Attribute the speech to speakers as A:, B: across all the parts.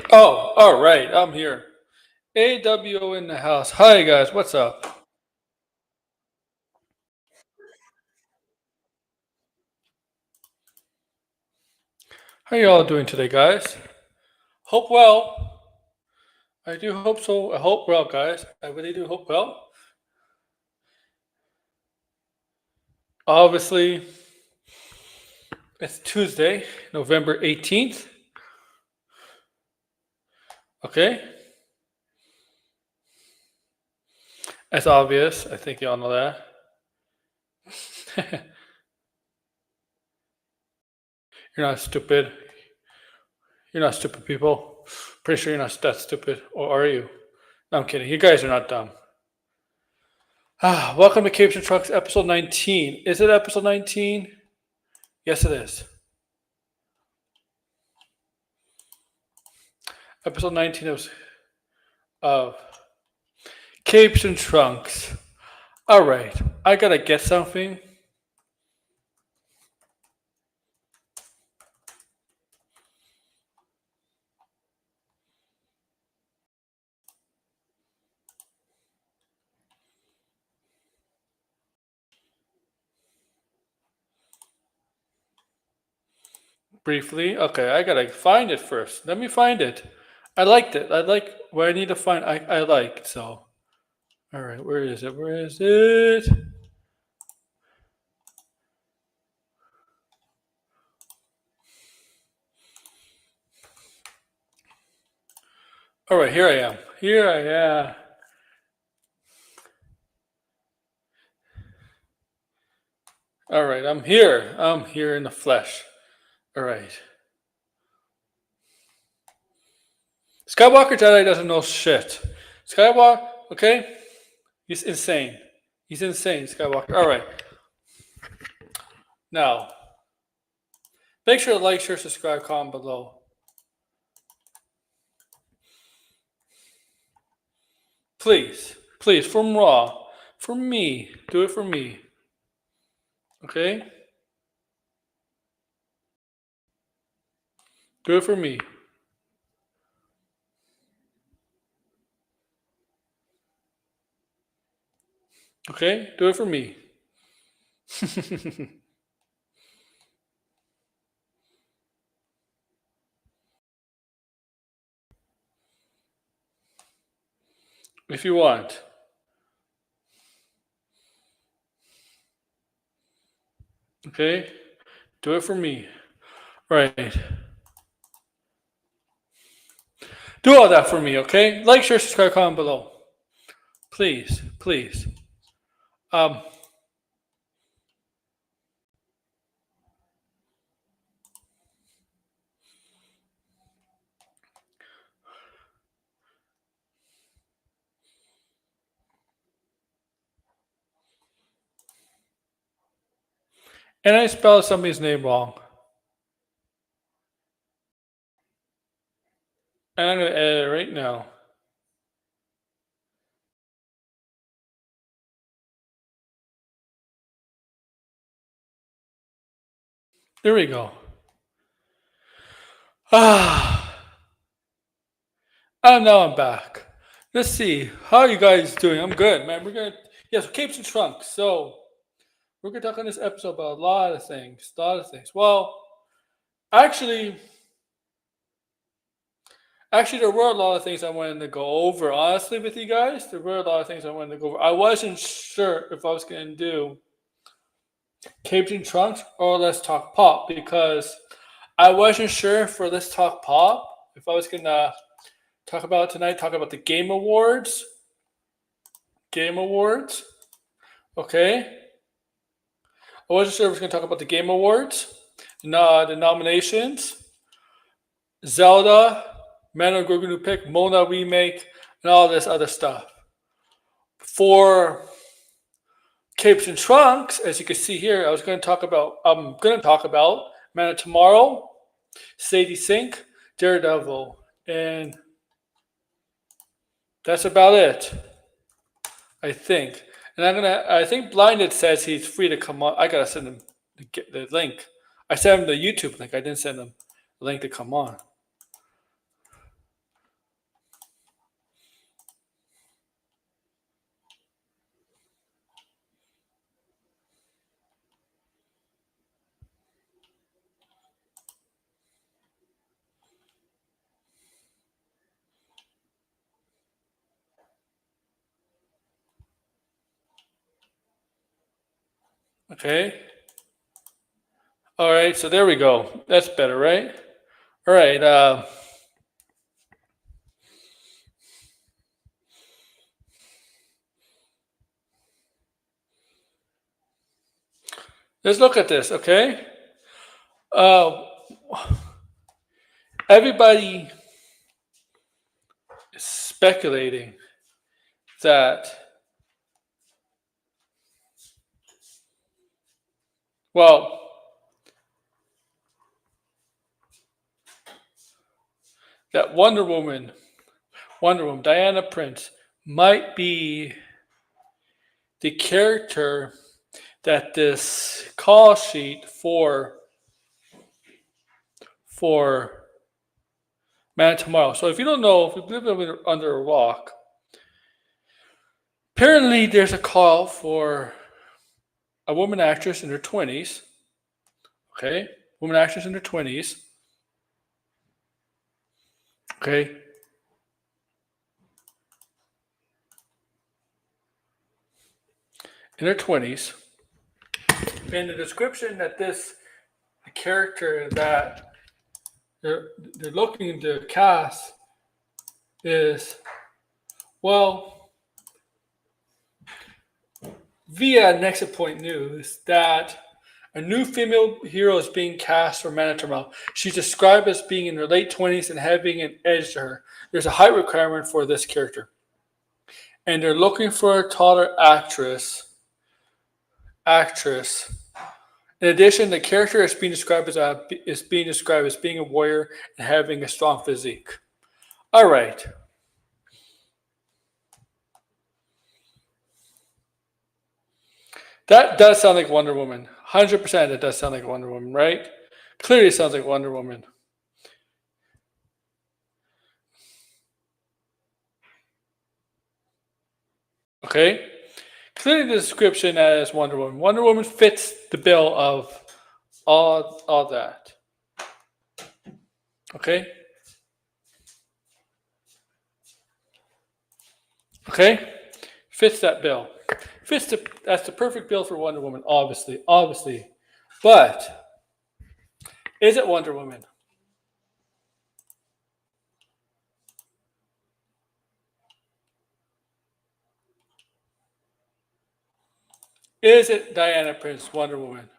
A: Oh, all right. I'm here. AWO in the house. Hi, guys. What's up? How you all doing today, guys? Hope well. I do hope so. I hope well, guys. I really do hope well. Obviously, it's Tuesday, November 18th. Okay? That's obvious. I think you all know that. You're not stupid. You're not stupid, people. Pretty sure you're not that stupid. Or are you? No, I'm kidding. You guys are not dumb. Welcome to Capes and Trucks, episode 19. Is it episode 19? Yes, it is. Episode 19 of Capes and Trunks. All right, I gotta get something. Briefly, okay, I gotta find it first. Let me find it. I liked it. I like what I need to find. I like so. All right, where is it? Where is it? All right, here I am. Here I am. All right, I'm here. I'm here in the flesh. All right. Skywalker Jedi doesn't know shit. Skywalker, okay? He's insane. He's insane, Skywalker. All right. Now, make sure to like, share, subscribe, comment below. Please, please, from Raw, for me, do it for me. Okay? Do it for me. Okay? Do it for me. If you want. Okay? Do it for me. Right. Do all that for me, okay? Like, share, subscribe, comment below. Please, please. Um, and I spelled somebody's name wrong. And I'm going to edit it right now. There we go. And now I'm back. Let's see. How are you guys doing? I'm good, man. Yes, Capes and Trunks. So, we're going to talk on this episode about a lot of things. A lot of things. Well, actually, there were a lot of things I wanted to go over. Honestly, with you guys, there were a lot of things I wanted to go over. I wasn't sure if I was going to do Capes and Trunks or Let's Talk Pop because I wasn't sure for Let's Talk Pop if I was going to talk about the Game Awards. Game Awards. Okay. I wasn't sure if I was going to talk about the Game Awards, the nominations, Zelda, Man of Grogu New Pick, Mona Remake, and all this other stuff. For Capes and Trunks, as you can see here, I'm going to talk about Man of Tomorrow, Sadie Sink, Daredevil, and that's about it. I think. And I think Blinded says he's free to come on. I gotta send him the link. I sent him the YouTube link. I didn't send him the link to come on. Okay. All right. So there we go. That's better, right? All right. Let's look at this. Okay. Uh, everybody is speculating that, well, that Wonder Woman, Diana Prince, might be the character that this call sheet for Man Tomorrow. So if you don't know, if you live under a rock, apparently there's a call for a woman actress in her 20s. Okay, woman actress in her 20s. Okay, in her 20s. And the description that this character that they're looking to cast is, well, via Nexus Point News, that a new female hero is being cast for Man Tomorrow. She's described as being in her late 20s and having an edge to her. There's a height requirement for this character. And they're looking for a taller actress. In addition, the character is being described as being a warrior and having a strong physique. All right. That does sound like Wonder Woman. 100% it does sound like Wonder Woman, right? Clearly sounds like Wonder Woman. Okay? Clearly the description as Wonder Woman. Wonder Woman fits the bill of all that. Okay? Okay? Fits that bill. That's the perfect bill for Wonder Woman, obviously. But is it Wonder Woman? Is it Diana Prince, Wonder Woman?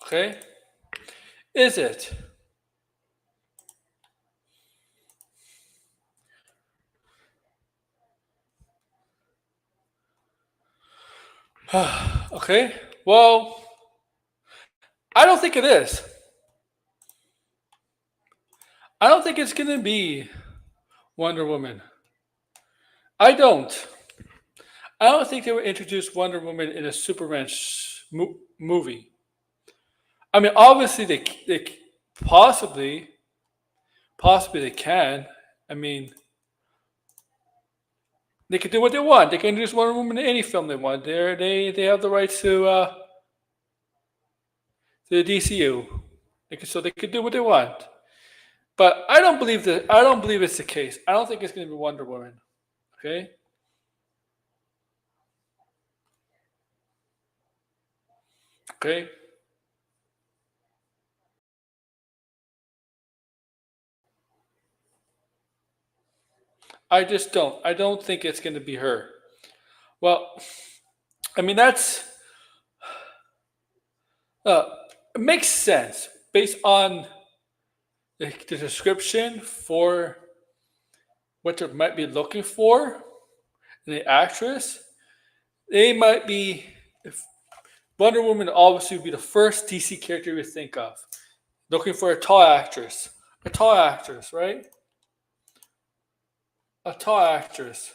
A: Okay? Is it? Okay? Well, I don't think it is. I don't think it's going to be Wonder Woman. I don't. I don't think they would introduce Wonder Woman in a Superman movie. I mean, obviously they possibly they can. I mean, they can do what they want. They can introduce Wonder Woman in any film they want. They have the rights to the DCU. So they could do what they want. But I don't believe that. I don't believe it's the case. I don't think it's going to be Wonder Woman. Okay. Okay. I just don't. I don't think it's going to be her. Well, I mean uh, it makes sense based on the description for what they might be looking for in the actress. They might be. If Wonder Woman obviously would be the first DC character you would think of. Looking for a tall actress. A tall actress, right? A tall actress.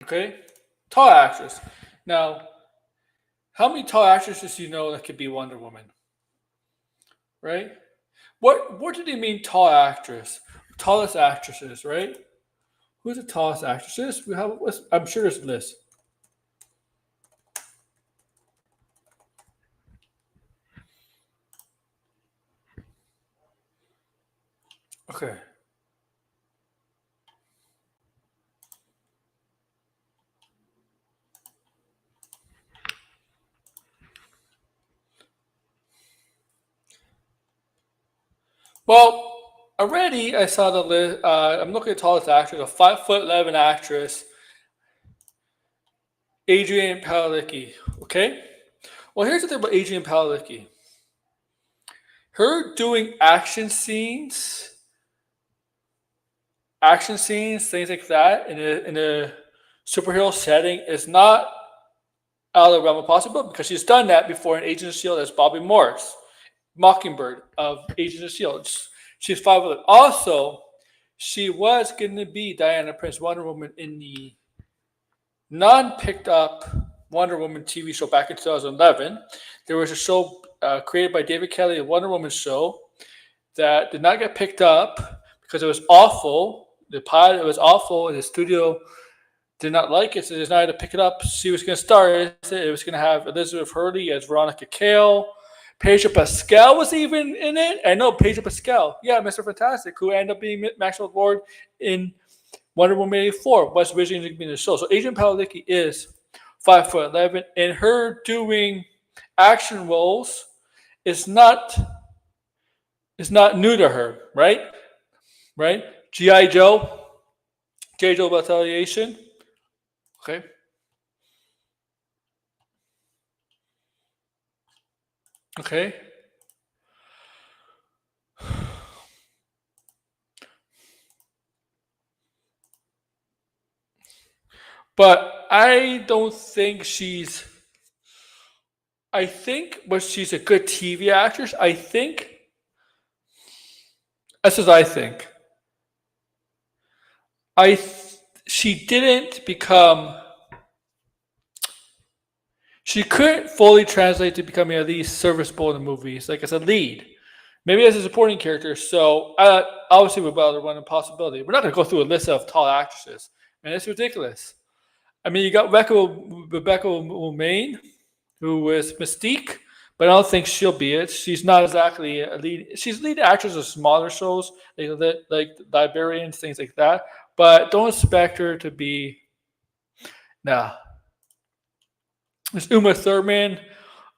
A: Okay? Tall actress. Now, how many tall actresses do you know that could be Wonder Woman? Right? What do they mean tall actress? Tallest actresses, right? Who's the tallest actresses? We have a list. I'm sure there's a list. Okay. Well, already I saw the list. I'm looking at the tallest actress, a 5'11" actress, Adrienne Palicki. Okay. Well, here's the thing about Adrienne Palicki. Her doing action scenes, things like that, in a superhero setting is not out of the realm of possible because she's done that before in Agents of Shield as Bobby Morse, Mockingbird of Agents of Shield. She's 5'11". Also, she was going to be Diana Prince Wonder Woman in the non-picked up Wonder Woman TV show back in 2011. There was a show created by David Kelly, a Wonder Woman show that did not get picked up because it was awful. The pilot was awful, and the studio did not like it, so they decided to pick it up. She was going to star it. It was going to have Elizabeth Hurley as Veronica Cale. Pedro Pascal was even in it. I know Pedro Pascal. Yeah, Mr. Fantastic, who ended up being Maxwell Lord in Wonder Woman 84, was originally going to be in the show. So Adrienne Palicki is 5'11", and her doing action roles is not new to her, right? Right? G.I. Joe, G.I. Joe Retaliation. Okay. Okay. But I don't think she's. I think, but she's a good TV actress. I think. That's what I think. She didn't become. She couldn't fully translate to becoming a lead serviceable in the movies, like as a lead. Maybe as a supporting character. So obviously, we're about to run a possibility. We're not going to go through a list of tall actresses, and it's ridiculous. I mean, you got Rebecca Romaine, who is Mystique, but I don't think she'll be it. She's not exactly a lead. She's lead actress of smaller shows, like Librarians, things like that. But don't expect her to be. Nah. There's Uma Thurman.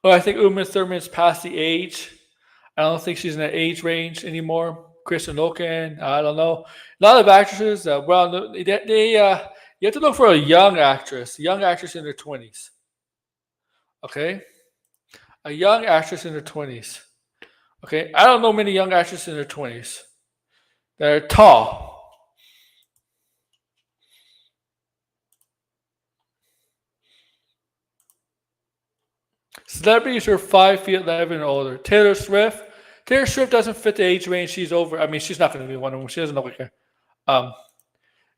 A: Well, I think Uma Thurman's past the age. I don't think she's in that age range anymore. Kristen Loken, I don't know. A lot of actresses, you have to look for a young actress in their 20s. Okay? A young actress in their 20s. Okay? I don't know many young actresses in their 20s that are tall. Celebrities are 5'11" or older. Taylor Swift. Taylor Swift doesn't fit the age range she's over. I mean, she's not going to be one of them. She doesn't look like her.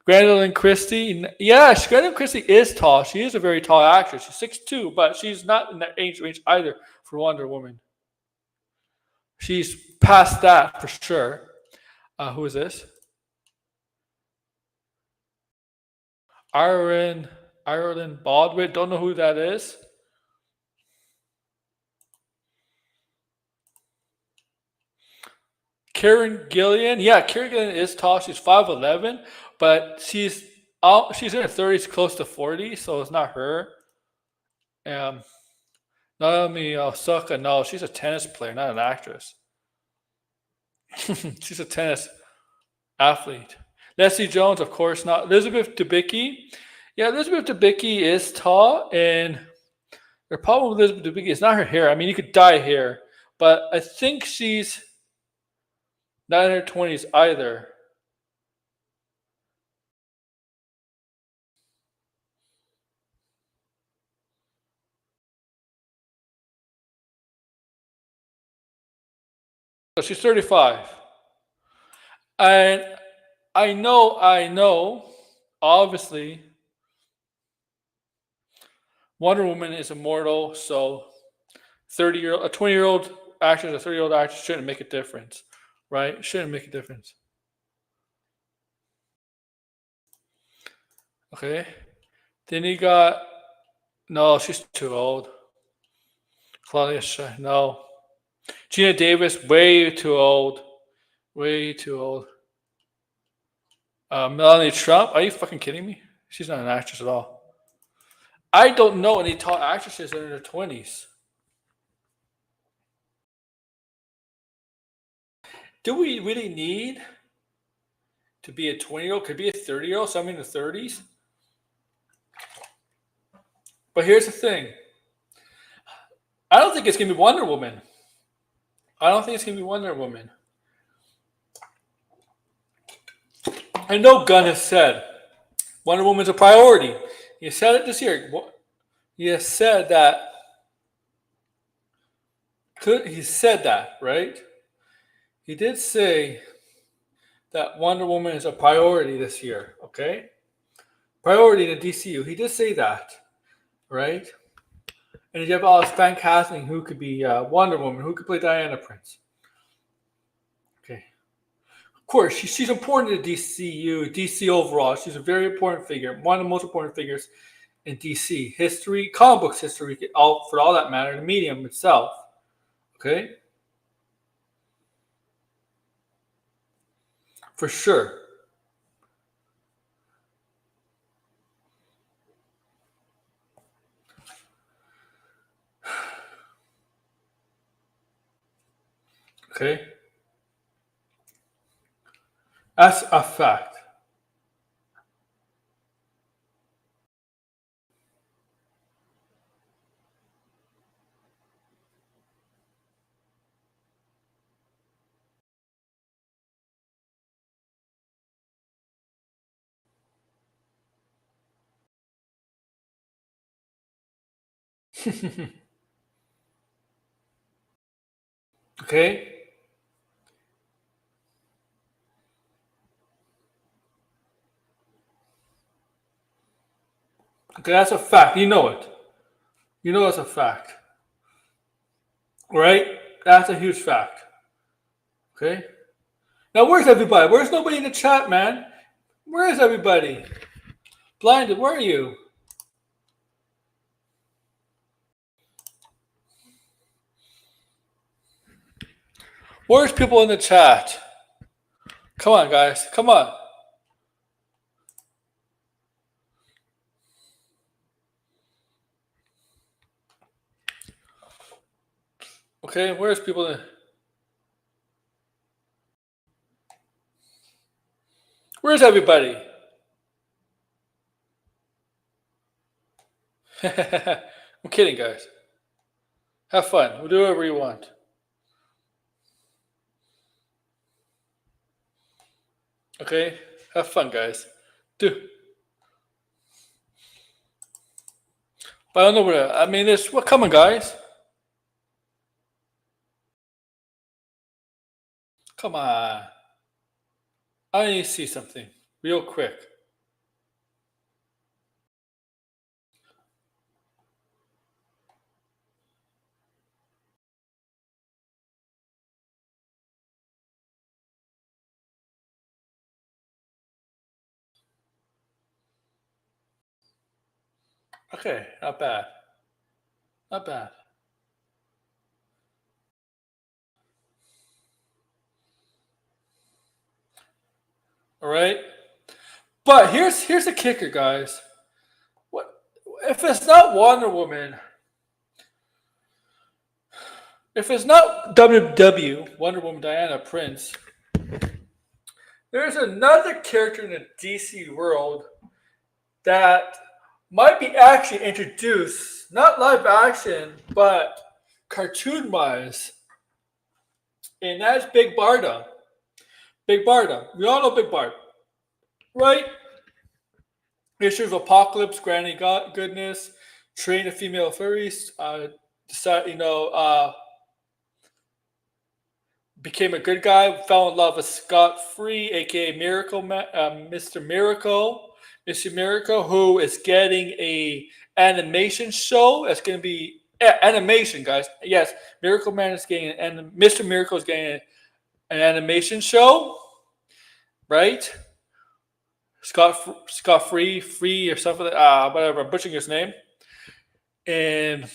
A: Gwendolyn Christie. Yeah, Gwendolyn Christie is tall. She is a very tall actress. She's 6'2", but she's not in that age range either for Wonder Woman. She's past that for sure. Who is this? Ireland Baldwin. Don't know who that is. Karen Gillian. Yeah, Karen Gillian is tall. She's 5'11", but she's in her 30s, close to 40, so it's not her. Um, Naomi Osaka. No, she's a tennis player, not an actress. She's a tennis athlete. Leslie Jones, of course not. Elizabeth Debicki. Yeah, Elizabeth Debicki is tall, and the problem with Elizabeth Debicki is not her hair. I mean, you could dye hair, but I think she's not in her 20s either. So she's 35. And I know, obviously, Wonder Woman is immortal, so a 20-year-old actress, a 30-year-old actress shouldn't make a difference, right? Shouldn't make a difference. Okay. Then you got no, she's too old. Claudia Schiffer, no. Gina Davis, way too old. Way too old. Melanie Trump, are you fucking kidding me? She's not an actress at all. I don't know any tall actresses in their 20s. Do we really need to be a 20-year-old? Could be a 30-year-old, something in the 30s. But here's the thing. I don't think it's going to be Wonder Woman. I don't think it's going to be Wonder Woman. I know Gunn has said Wonder Woman's a priority. He said it this year. He has said that. He said that, right? He did say that Wonder Woman is a priority this year, okay? Priority in the DCU. He did say that, right? And you have all this fan casting who could be Wonder Woman, who could play Diana Prince. Okay. Of course, she's important to DCU, DC overall. She's a very important figure, one of the most important figures in DC history, comic books history, for all that matter, the medium itself. Okay? For sure. Okay? That's a fact. Okay? Okay, that's a fact. You know it. You know it's a fact. Right? That's a huge fact. Okay? Now, where's everybody? Where's nobody in the chat, man? Where is everybody? Blinded, where are you? Where's people in the chat? Come on, guys. Come on. Okay, where's people in? Where's everybody? I'm kidding, guys. Have fun. We'll do whatever you want. Okay? Have fun, guys. Do. But I don't know where. I mean, there's. Well, come on, guys. Come on. I need to see something real quick. Okay, not bad. Not bad. All right. But here's the kicker, guys. What if it's not Wonder Woman? If it's not WW, Wonder Woman Diana Prince, there's another character in the DC world that might be actually introduced, not live action, but cartoon wise. And that's Big Barda. Big Barda. We all know Big Barda. Right? Issue of Apocalypse, Granny Goodness, train a female furries, became a good guy, fell in love with Scott Free, aka Mr. Miracle. Mr. Miracle, who is getting a animation show. It's going to be animation, guys. Yes, Miracle Man is getting and Mr. Miracle is getting an animation show, right? Free or something. Whatever. I'm butchering his name. And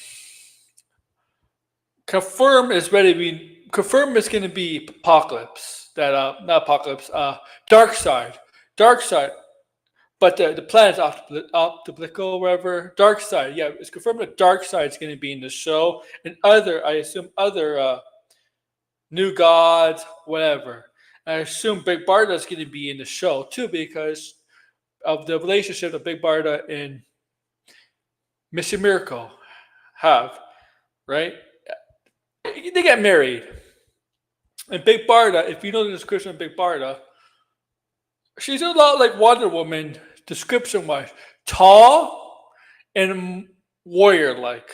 A: confirm is ready to be. Confirm is going to be Apocalypse. That not Apocalypse. Dark Side. Dark Side. But the planet's optical, whatever. Dark Side. Yeah, it's confirmed that Dark Side is going to be in the show, and I assume other new gods, whatever. And I assume Big Barda is going to be in the show too because of the relationship that Big Barda and Mr. Miracle have, right? They get married. And Big Barda, if you know the description of Big Barda, she's a lot like Wonder Woman, description wise. Tall and warrior like.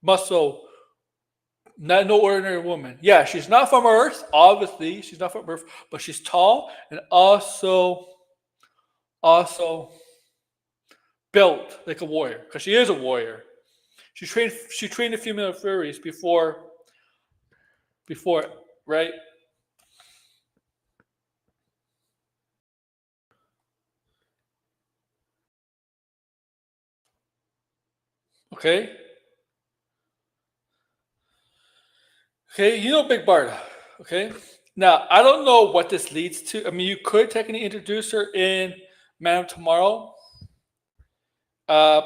A: Muscle. Not no ordinary woman. Yeah, she's not from Earth, obviously. She's not from Earth, but she's tall and also built like a warrior. Because she is a warrior. She trained a female fairies before, right? Okay. Okay, you know Big Barda. Okay. Now I don't know what this leads to. I mean, you could technically introduce her in Man of Tomorrow. Uh,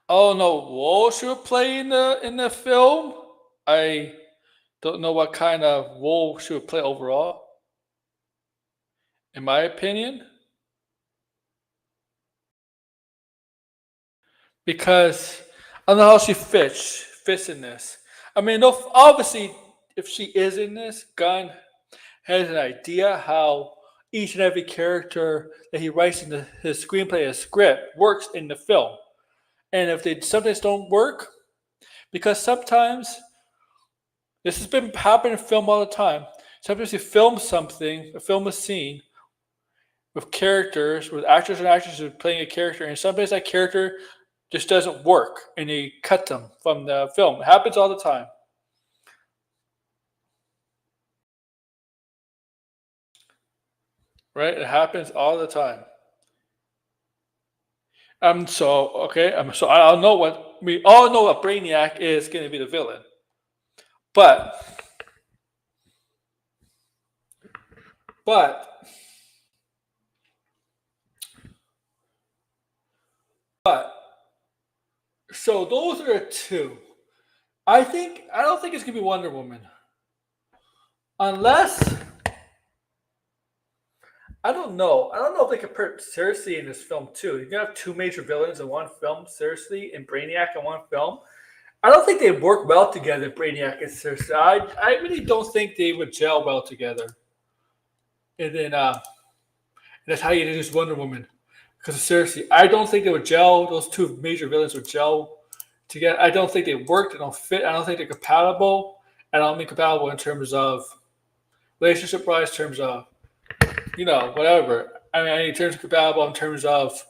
A: oh no, role she would play in the film. I don't know what kind of role she would play overall. In my opinion, because I don't know how she fits in this. I mean, obviously, if she is in this, Gunn has an idea how each and every character that he writes in his screenplay, his script, works in the film. And if they sometimes don't work, because sometimes this has been happening in film all the time. Sometimes you film something, film a scene with characters, with actors and actresses playing a character, and sometimes that character just doesn't work, and they cut them from the film. It happens all the time. Right? It happens all the time. So I know what we all know what Brainiac is going to be the villain, but but but so those are the two. I don't think it's going to be Wonder Woman unless I don't know. I don't know if they could put Cersei in this film too. You're gonna have two major villains in one film, Cersei and Brainiac in one film. I don't think they work well together, Brainiac and Cersei. I really don't think they would gel well together. And then that's how you introduce Wonder Woman. Because of Cersei. I don't think they would gel. Those two major villains would gel together. I don't think they work. They don't fit. I don't think they're compatible. I don't mean compatible in terms of relationship wise, terms of whatever. I mean, in terms of compatible in terms of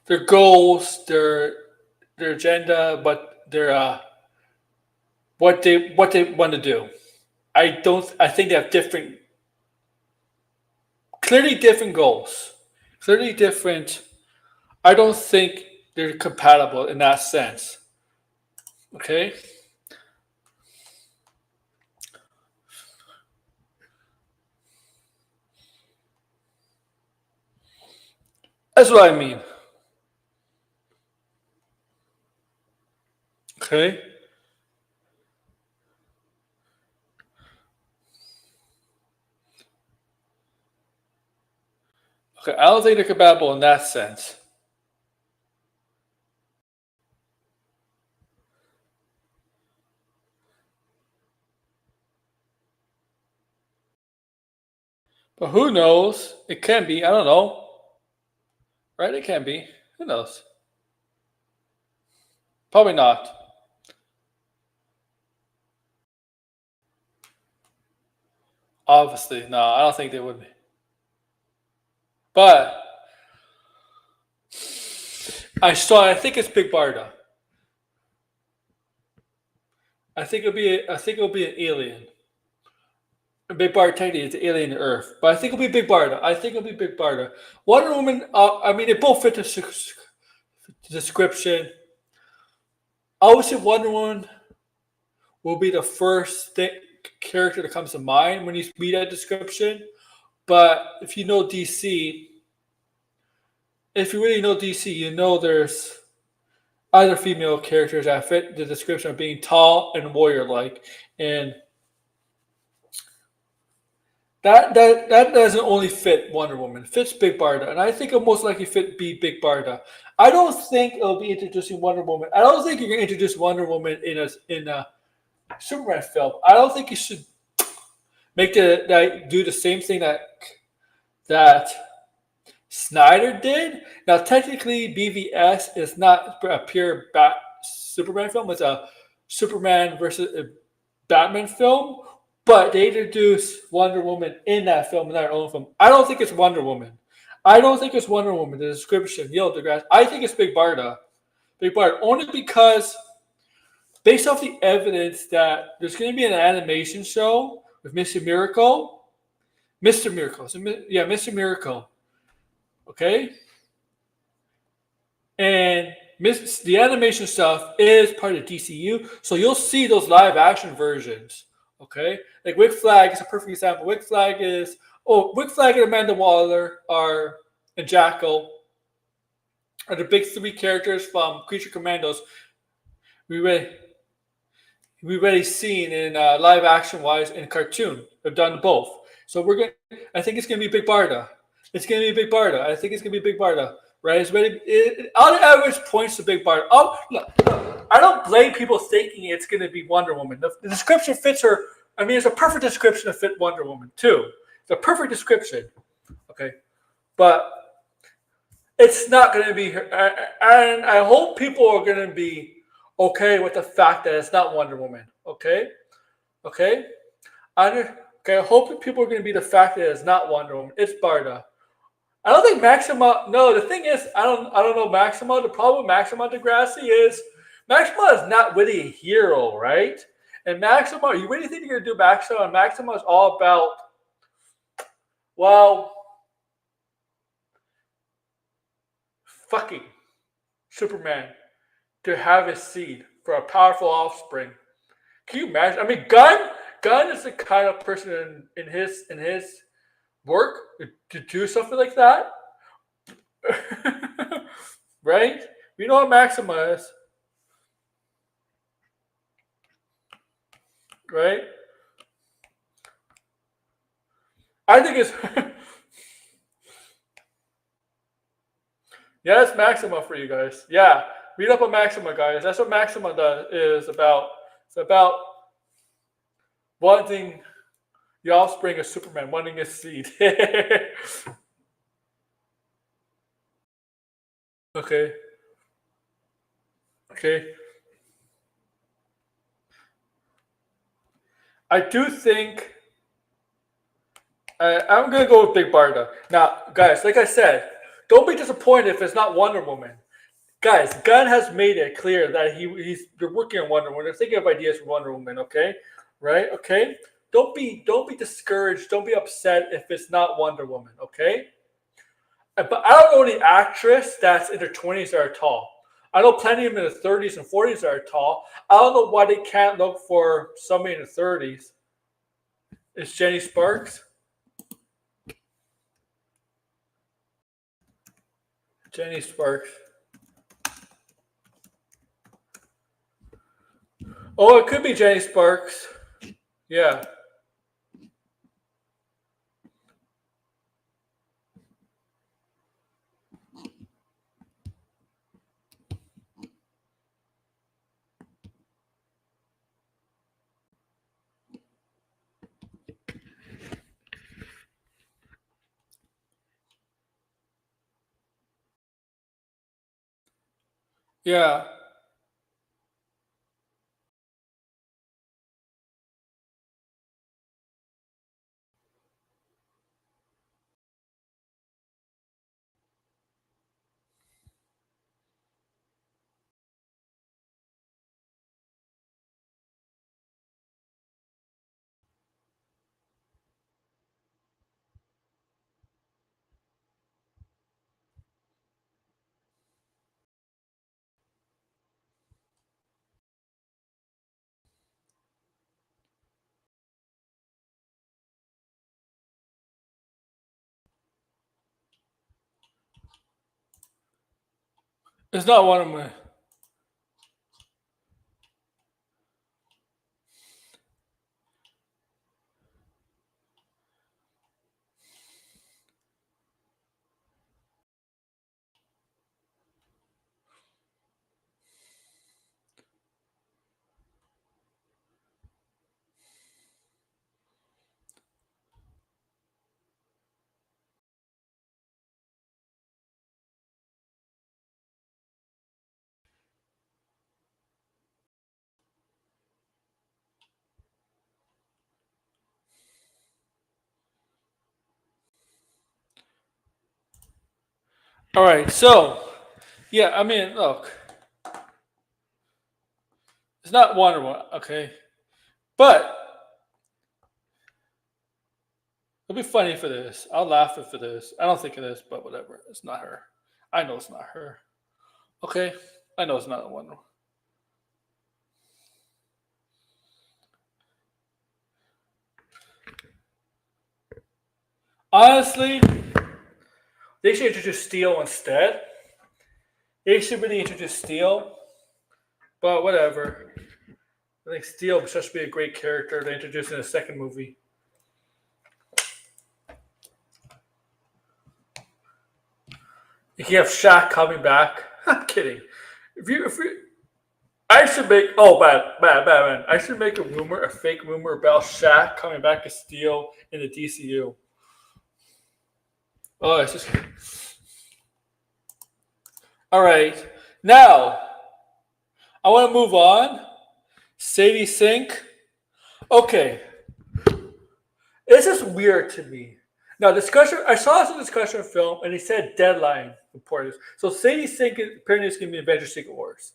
A: their goals, their agenda, but their what they want to do. I think they have clearly different goals. Clearly different. I don't think they're compatible in that sense. Okay? That's what I mean. Okay? Okay, I don't think they're compatible in that sense. But who knows? It can be. I don't know. Right? It can be. Who knows? Probably not. Obviously, no. I don't think they would be. But I think it's Big Barda. I think it'll be an alien. Big Barda technically is alien to Earth, but I think it'll be Big Barda. I think it'll be Big Barda. Wonder Woman. I mean, they both fit the description. I would say Wonder Woman will be the first character that comes to mind when you read that description. But if you know DC, if you really know DC, you know there's other female characters that fit the description of being tall and warrior-like, and that doesn't only fit Wonder Woman. It fits Big Barda, and I think it'll most likely be Big Barda. I don't think it'll be introducing Wonder Woman. I don't think you're gonna introduce Wonder Woman in a Superman film. I don't think you should do the same thing that Snyder did. Now, technically, BVS is not a pure Superman film. It's a Superman versus a Batman film. But they introduced Wonder Woman in that film, in their own film. I don't think it's Wonder Woman. I don't think it's Wonder Woman. The description, Neil deGrasse. I think it's Big Barda. Big Barda. Only because, based off the evidence that there's going to be an animation show with Mr. Miracle. Mr. Miracle. So, yeah, Mr. Miracle. Okay? And the animation stuff is part of DCU. So you'll see those live action versions. Okay? Like Rick Flag is a perfect example. Rick Flag and Amanda Waller and Jackal are the big three characters from Creature Commandos we already seen in live action wise in cartoon. They've done both. So I think it's gonna be Big Barda. It's gonna be Big Barda. I think it's gonna be Big Barda. Right? All the average points to Big Barda. Oh, look, I don't blame people thinking it's gonna be Wonder Woman. The description fits her. I mean, it's a perfect description to fit Wonder Woman too. It's a perfect description. Okay, but it's not gonna be her. And I hope people are gonna be okay with the fact that it's not Wonder Woman. Okay. I hope people are going to be the fact that it's not Wonder Woman. It's Barda. I don't think Maxima. No, the thing is, I don't know Maxima. The problem with Maxima Degrassi is Maxima is not really a hero, right? And Maxima, you really think you're going to do Maxima? And Maxima is all about, well, fucking Superman to have his seed for a powerful offspring. Can you imagine? I mean, Gunn is the kind of person in his work to do something like that, right? We know what Maxima is, right? I think it's yeah, it's Maxima for you guys. Yeah, read up on Maxima, guys. That's what Maxima is about. It's about wanting the offspring of Superman, wanting his seed. Okay. I do think I'm gonna go with Big Barda. Now, guys, like I said, don't be disappointed if it's not Wonder Woman. Guys, Gunn has made it clear that they're working on Wonder Woman. They're thinking of ideas for Wonder Woman. Okay, right? Okay. Don't be discouraged. Don't be upset if it's not Wonder Woman. Okay. But I don't know any actress that's in their 20s that are tall. I know plenty of them in the 30s and 40s that are tall. I don't know why they can't look for somebody in the 30s. It's Jenny Sparks. Jenny Sparks. Oh, it could be Jenny Sparks. Yeah. Yeah. It's not one of my. All right, so yeah, I mean, look, it's not Wonder Woman, okay, but it'll be funny for this. I'll laugh for this. I don't think it is, but whatever. It's not her. I know it's not her. Okay, I know it's not Wonder Woman. Honestly, they should introduce Steel instead. They should really introduce Steel, but whatever. I think Steel was supposed to be a great character to introduce in the second movie. You have Shaq coming back. I'm kidding. If you, I should make. Oh, bad. I should make a fake rumor about Shaq coming back as Steel in the DCU. Oh, it's just. All right, now I want to move on. Sadie Sink. Okay, this is weird to me. Now, discussion. I saw some discussion film, and he said deadline reporters. So Sadie Sink apparently is going to be Avengers: Secret Wars,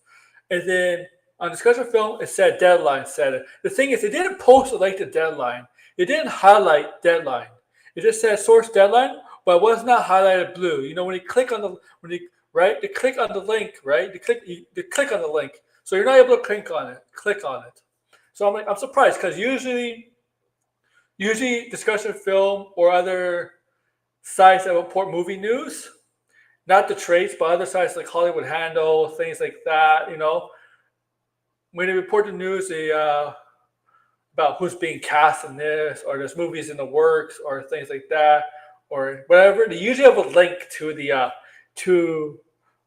A: and then on discussion film it said deadline said it. The thing is, they didn't post it like the deadline. It didn't highlight deadline. It just said source deadline, but it was not highlighted blue. You know, when you click on the when you right, you click on the link, right? You click on the link, so you're not able to click on it. Click on it. So I'm surprised because usually discussion film or other sites that report movie news, not the trades, but other sites like Hollywood Handle, things like that. You know, when they report the news, they about who's being cast in this, or there's movies in the works, or things like that, or whatever. They usually have a link to the to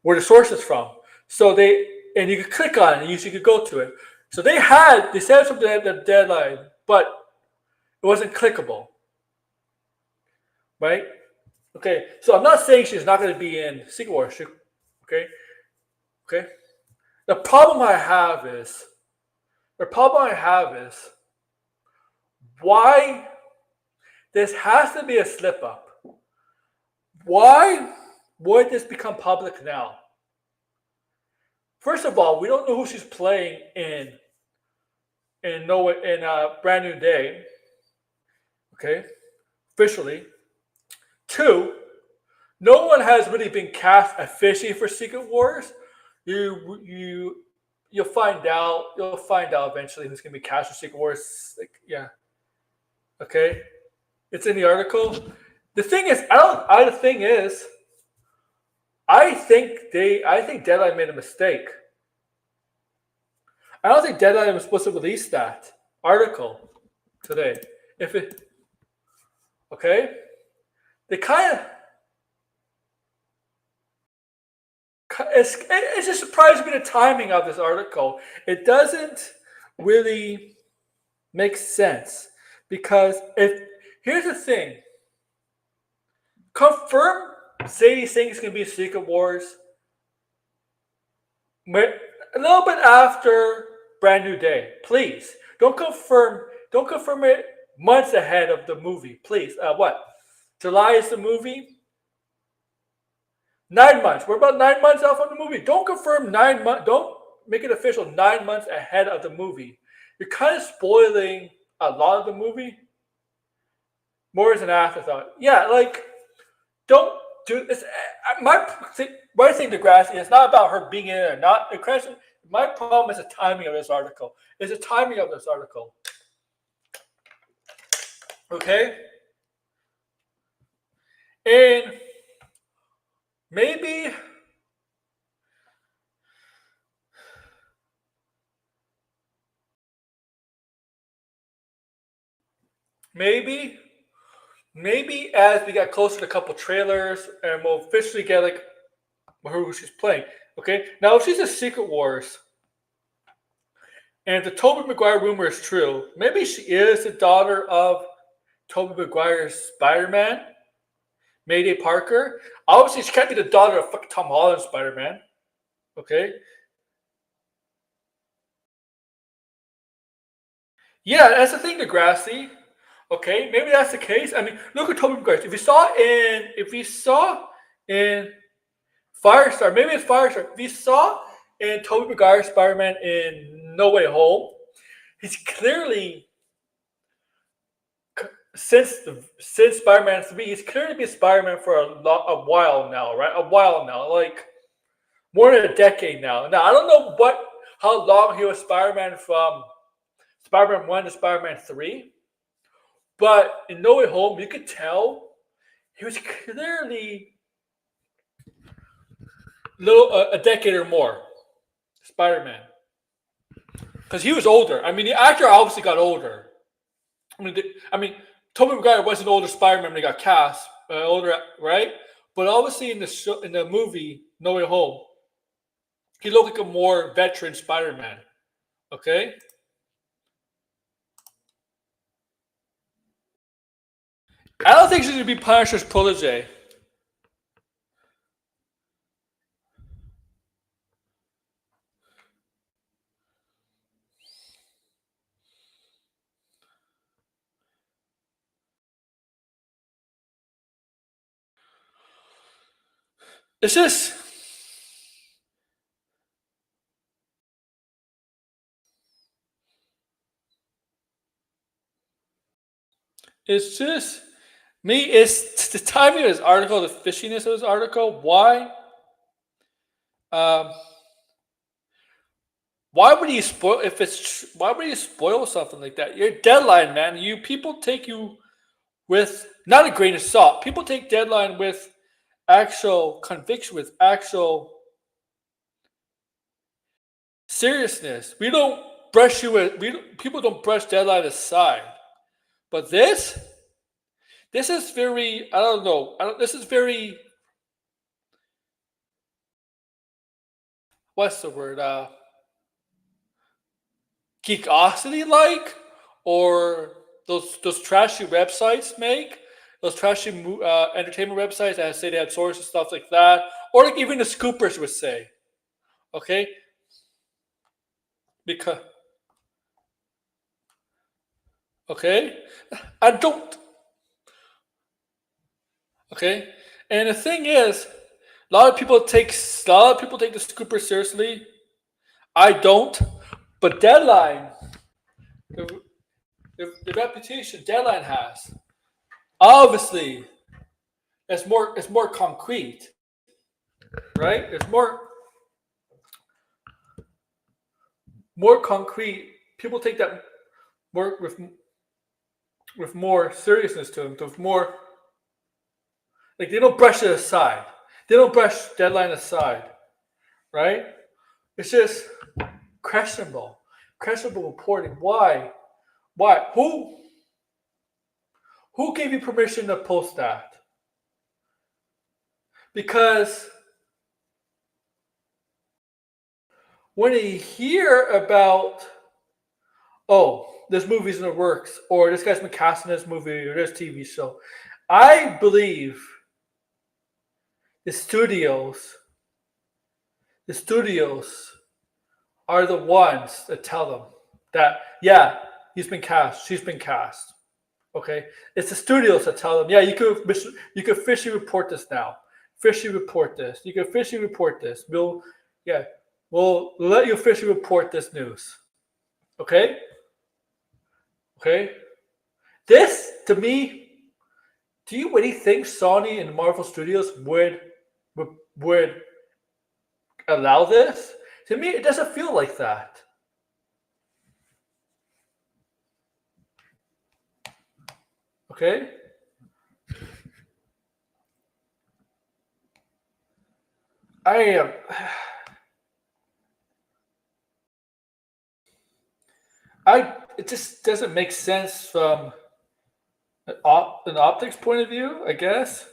A: where the source is from. So you could click on it, and you could go to it. So they said something at the deadline, but it wasn't clickable, right? Okay, so I'm not saying she's not going to be in Secret Wars. Okay, okay. The problem I have is why this has to be a slip up. Why would this become public now? First of all, we don't know who she's playing in Brand New Day. Okay, officially. Two, no one has really been cast officially for Secret Wars. You'll find out. You'll find out eventually who's gonna be cast for Secret Wars. Like, yeah. Okay. It's in the article. The thing is, the thing is, I think Deadline made a mistake. I don't think Deadline was supposed to release that article today. If it okay, they kind of it's just surprised me the timing of this article. It doesn't really make sense because if here's the thing, confirm Sadie Sink is going to be Secret Wars a little bit after Brand New Day, please. Don't confirm it months ahead of the movie, please. What? July is the movie. 9 months. We're about 9 months out from the movie. Don't confirm 9 months. Don't make it official 9 months ahead of the movie. You're kind of spoiling a lot of the movie. More as an afterthought. Yeah, like don't do this. My thing to Grassy is not about her being in it or not. My problem is the timing of this article. Is the timing of this article. Okay? And maybe maybe, maybe as we get closer to a couple trailers and we'll officially get like who she's playing. Okay, now if she's a Secret Wars and the Tobey Maguire rumor is true, maybe she is the daughter of Tobey Maguire's Spider-Man, Mayday Parker. Obviously, she can't be the daughter of fucking Tom Holland's Spider-Man. Okay, yeah, that's the thing, Degrassi. Okay, maybe that's the case. I mean, look at Tobey Maguire. If we saw in Firestar, maybe it's Firestar. If we saw in Tobey Maguire Spider-Man in No Way Home, he's clearly since Spider-Man 3, he's clearly been Spider-Man for a while now, right? A while now, like more than a decade now. Now I don't know how long he was Spider-Man from Spider-Man 1 to Spider-Man 3, but in No Way Home, you could tell he was clearly a decade or more Spider-Man because he was older. I mean, the actor obviously got older. I mean, Tobey Maguire was an older Spider-Man when he got cast, older, right? But obviously in the movie No Way Home, he looked like a more veteran Spider-Man. Okay, I don't think she's gonna be Punisher's protege. It's just, it's just me. It's the timing of this article, the fishiness of this article. Um, why would you spoil if it's? Why would you spoil something like that? Your deadline, man. You people take you with not a grain of salt. People take deadline with actual conviction, with actual seriousness. We don't brush you with. People don't brush deadline aside. But this is very. I don't know. This is very. What's the word? Geekosity like, or those trashy websites make those trashy entertainment websites that say they had sources stuff like that, or like even the scoopers would say. Okay, because okay, I don't. Okay, and the thing is, a lot of people take the scooper seriously. I don't, but Deadline, the, the reputation Deadline has, obviously, it's more concrete, right? It's more concrete. People take that more with more seriousness to them, with more like they don't brush it aside. They don't brush Deadline aside, right? It's just questionable, questionable reporting. Why? Why? Who gave you permission to post that? Because when you hear about, oh, this movie's in the works, or this guy's been cast in this movie or this TV show, I believe the studios, the studios are the ones that tell them that, yeah, he's been cast, she's been cast. Okay, it's the studios that tell them, yeah, you could officially report this now. Officially report this. You can officially report this. Yeah, we'll let you officially report this news. Okay, okay. This to me, do you really think Sony and Marvel Studios would allow this? To me, it doesn't feel like that. Okay, I am. I it just doesn't make sense from An optics point of view, I guess.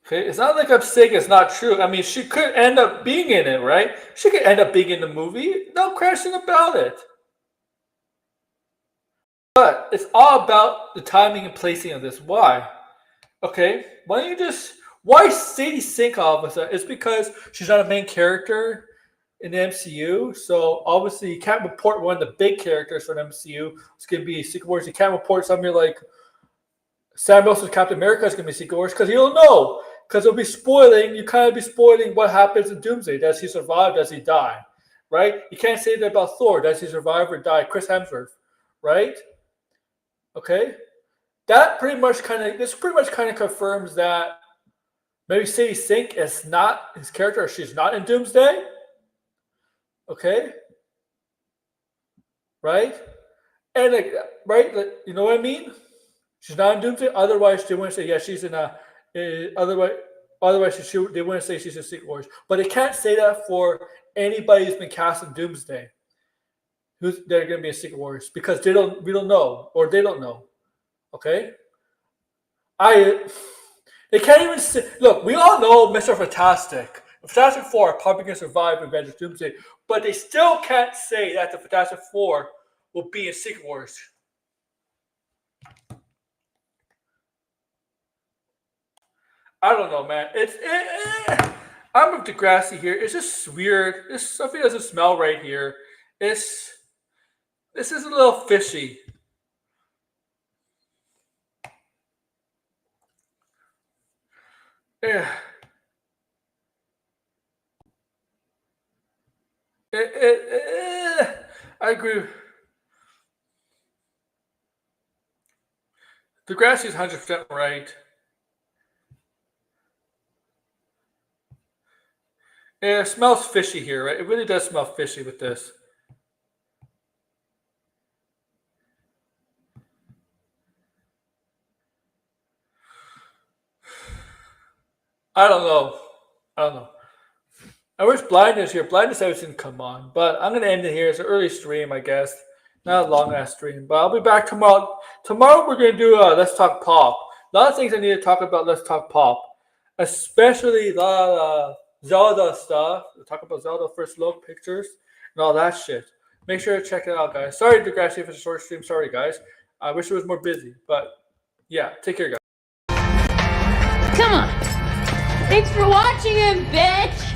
A: Okay, it's not like I'm saying it's not true. I mean, she could end up being in it, right? She could end up being in the movie. No question about it. But it's all about the timing and placing of this. Why? Okay, why don't you just why Sadie Sink all of a sudden? It's because she's not a main character in the MCU. So obviously you can't report one of the big characters for the MCU. It's gonna be Secret Wars. You can't report somebody like Sam Wilson's Captain America is gonna be Secret Wars because you don't know. Because it'll be spoiling, you kind of be spoiling what happens in Doomsday. Does he survive? Does he die? Right? You can't say that about Thor. Does he survive or die? Chris Hemsworth, right? Okay, this pretty much kind of confirms that maybe Sadie Sink is not his character, or she's not in Doomsday. Okay, right? And like, right, like, you know what I mean? She's not in Doomsday. Otherwise, they wouldn't say yeah, she's in a. Otherwise, they wouldn't say she's in Secret Wars. But they can't say that for anybody who's been cast in Doomsday. Who's they're going to be in Secret Wars because we don't know, or they don't know. Okay, they can't even say. Look, we all know Mr. Fantastic. The Fantastic Four are probably going to survive Avengers Doomsday, but they still can't say that the Fantastic Four will be in Secret Wars. I don't know, man. I'm with Degrassi here. It's just weird. Something doesn't smell right here. This is a little fishy. Yeah. I agree. Degrassi is 100% right. Yeah, it smells fishy here, right? It really does smell fishy with this. I don't know. I don't know. I wish Blindness here. Blindness didn't come on, but I'm gonna end it here. It's an early stream, I guess. Not a long ass stream, but I'll be back tomorrow. Tomorrow we're gonna do Let's Talk Pop. A lot of things I need to talk about. Let's Talk Pop, especially a lot of Zelda stuff. We'll talk about Zelda first look pictures and all that shit. Make sure to check it out, guys. Sorry, Degrassi, if it's a short stream. Sorry, guys. I wish it was more busy, but yeah. Take care, guys.
B: Come on. Thanks for watching him, bitch!